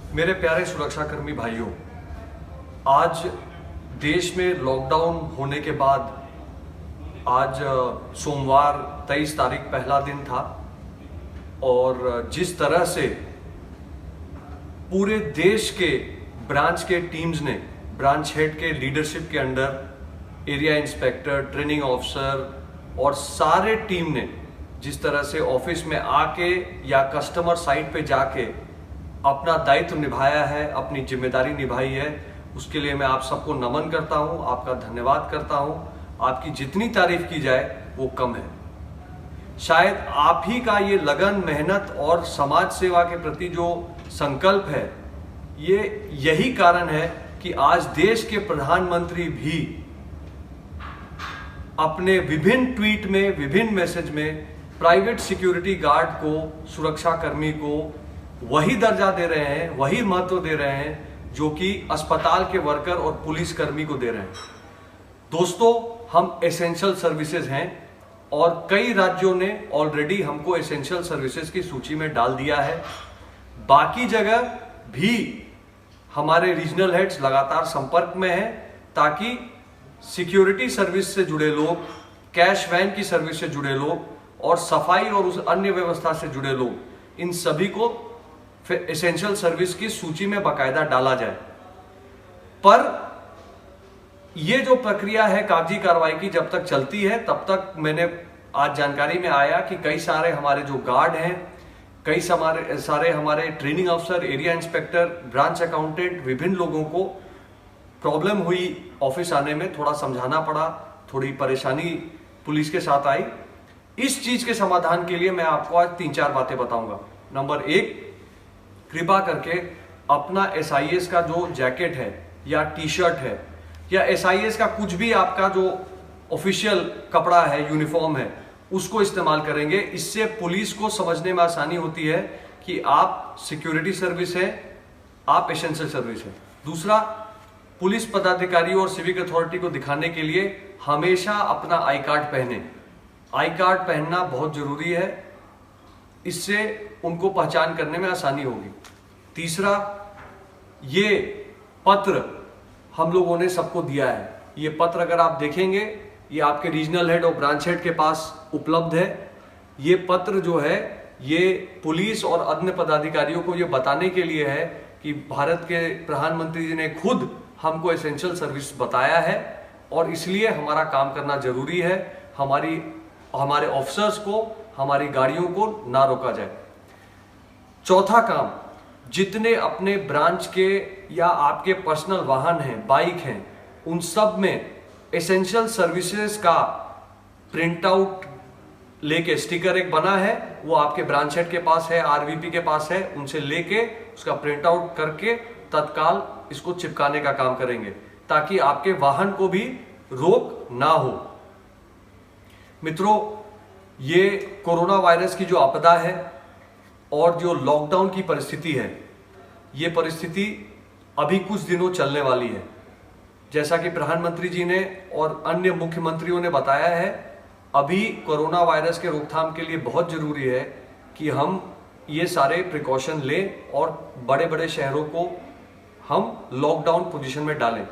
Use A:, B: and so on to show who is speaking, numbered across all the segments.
A: मेरे प्यारे सुरक्षाकर्मी भाइयों, आज देश में लॉकडाउन होने के बाद आज सोमवार 23 तारीख पहला दिन था और जिस तरह से पूरे देश के ब्रांच के टीम्स ने, ब्रांच हेड के लीडरशिप के under area inspector, training officer और सारे टीम ने जिस तरह से ऑफिस में आके या कस्टमर साइट पे जाके अपना दायित्व निभाया है, अपनी जिम्मेदारी निभाई है, उसके लिए मैं आप सबको नमन करता हूं, आपका धन्यवाद करता हूं। आपकी जितनी तारीफ की जाए वो कम है। शायद आप ही का ये लगन, मेहनत और समाज सेवा के प्रति जो संकल्प है, ये यही कारण है कि आज देश के प्रधानमंत्री भी अपने विभिन्न ट्वीट में, विभिन्न मैसेज में प्राइवेट सिक्योरिटी गार्ड को, सुरक्षा कर्मी को वही दर्जा दे रहे हैं, वही महत्व दे रहे हैं जो कि अस्पताल के वर्कर और पुलिस कर्मी को दे रहे हैं। दोस्तों, हम एसेंशियल सर्विसेज हैं और कई राज्यों ने ऑलरेडी हमको एसेंशियल सर्विसेज की सूची में डाल दिया है। बाकी जगह भी हमारे रीजनल हेड्स लगातार संपर्क में हैं ताकि सिक्योरिटी सर्विस से जुड़े लोग, कैश वैन की सर्विस से जुड़े लोग और सफाई और उस अन्य व्यवस्था से जुड़े लोग, इन सभी को फिर एसेंशियल सर्विस की सूची में बाकायदा डाला जाए। पर यह जो प्रक्रिया है कागजी कार्रवाई की, जब तक चलती है तब तक मैंने आज जानकारी में आया कि कई सारे हमारे जो गार्ड हैं, कई सारे हमारे ट्रेनिंग अफसर, एरिया इंस्पेक्टर, ब्रांच अकाउंटेंट, विभिन्न लोगों को प्रॉब्लम हुई ऑफिस आने में, थोड़ा समझाना पड़ा, थोड़ी परेशानी पुलिस के साथ आई। इस चीज के समाधान के लिए मैं आपको आज 3-4 बातें बताऊंगा। नंबर 1, कृपा करके अपना SIS का जो जैकेट है या टी शर्ट है या SIS का कुछ भी आपका जो ऑफिशियल कपड़ा है, यूनिफॉर्म है, उसको इस्तेमाल करेंगे। इससे पुलिस को समझने में आसानी होती है कि आप सिक्योरिटी सर्विस है, आप एसेंशियल सर्विस है। दूसरा, पुलिस पदाधिकारियों और सिविक अथॉरिटी को दिखाने के लिए हमेशा अपना आई कार्ड पहने। आई कार्ड पहनना बहुत जरूरी है, इससे उनको पहचान करने में आसानी होगी। तीसरा, ये पत्र हम लोगों ने सबको दिया है। ये पत्र अगर आप देखेंगे, ये आपके रीजनल हेड और ब्रांच हेड के पास उपलब्ध है। ये पत्र जो है, ये पुलिस और अन्य पदाधिकारियों को ये बताने के लिए है कि भारत के प्रधानमंत्री जी ने खुद हमको एसेंशियल सर्विस बताया है और इसलिए हमारा काम करना जरूरी है। हमारे ऑफिसर्स को, हमारी गाड़ियों को ना रोका जाए। चौथा काम, जितने अपने ब्रांच के या आपके पर्सनल वाहन हैं, बाइक हैं, उन सब में एसेंशियल सर्विसेज का प्रिंट आउट लेके, स्टिकर एक बना है, वो आपके ब्रांच हेड के पास है, RVP के पास है, उनसे लेके उसका प्रिंट आउट करके तत्काल इसको चिपकाने का काम करेंगे ताकि आपके वाहन को भी रोक ना हो। मित्रों, ये कोरोना वायरस की जो आपदा है और जो लॉकडाउन की परिस्थिति है, ये परिस्थिति अभी कुछ दिनों चलने वाली है। जैसा कि प्रधानमंत्री जी ने और अन्य मुख्यमंत्रियों ने बताया है, अभी कोरोना वायरस के रोकथाम के लिए बहुत जरूरी है कि हम ये सारे प्रिकॉशन लें और बड़े बड़े शहरों को हम लॉकडाउन पोजीशन में डालें।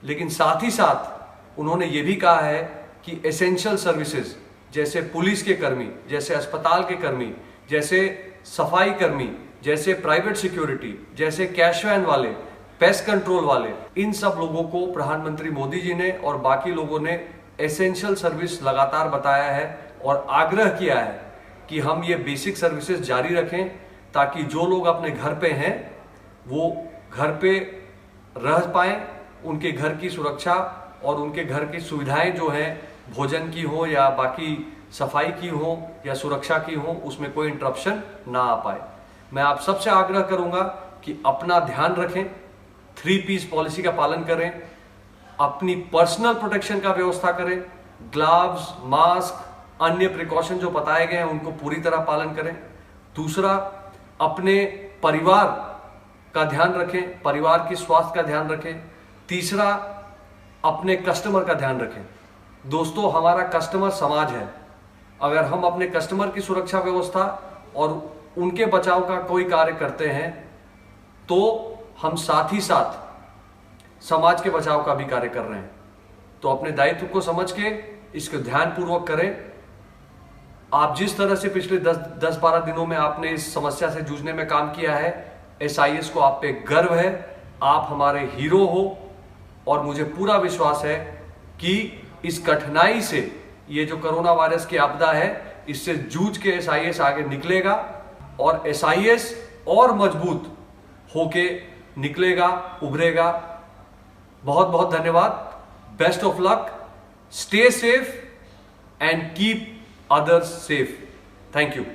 A: लेकिन साथ ही साथ उन्होंने ये भी कहा है कि एसेंशियल सर्विसेज जैसे पुलिस के कर्मी, जैसे अस्पताल के कर्मी, जैसे सफाई कर्मी, जैसे प्राइवेट सिक्योरिटी, जैसे कैश वैन वाले, पेस्ट कंट्रोल वाले, इन सब लोगों को प्रधानमंत्री मोदी जी ने और बाकी लोगों ने एसेंशियल सर्विस लगातार बताया है और आग्रह किया है कि हम ये बेसिक सर्विसेज जारी रखें ताकि जो लोग अपने घर पे हैं वो घर पे रह पाए, उनके घर की सुरक्षा और उनके घर की सुविधाएं जो हैं, भोजन की हो या बाकी सफाई की हो या सुरक्षा की हो, उसमें कोई इंटरप्शन ना आ पाए। मैं आप सबसे आग्रह करूंगा कि अपना ध्यान रखें, 3Ps पॉलिसी का पालन करें, अपनी पर्सनल प्रोटेक्शन का व्यवस्था करें, ग्लव्स, मास्क, अन्य प्रिकॉशन जो बताए गए हैं उनको पूरी तरह पालन करें। दूसरा, अपने परिवार का ध्यान रखें, परिवार की स्वास्थ्य का ध्यान रखें। तीसरा, अपने कस्टमर का ध्यान रखें। दोस्तों, हमारा कस्टमर समाज है। अगर हम अपने कस्टमर की सुरक्षा व्यवस्था और उनके बचाव का कोई कार्य करते हैं तो हम साथ ही साथ समाज के बचाव का भी कार्य कर रहे हैं। तो अपने दायित्व को समझ के इसको ध्यानपूर्वक करें। आप जिस तरह से पिछले 10-12 दिनों में आपने इस समस्या से जूझने में काम किया है, SIS को आप पे गर्व है, आप हमारे हीरो हो और मुझे पूरा विश्वास है कि इस कठिनाई से, ये जो कोरोना वायरस की आपदा है, इससे जूझ के SIS आगे निकलेगा और SIS और मजबूत होके निकलेगा, उभरेगा। बहुत बहुत धन्यवाद। Best of luck, stay safe and keep others safe. Thank you.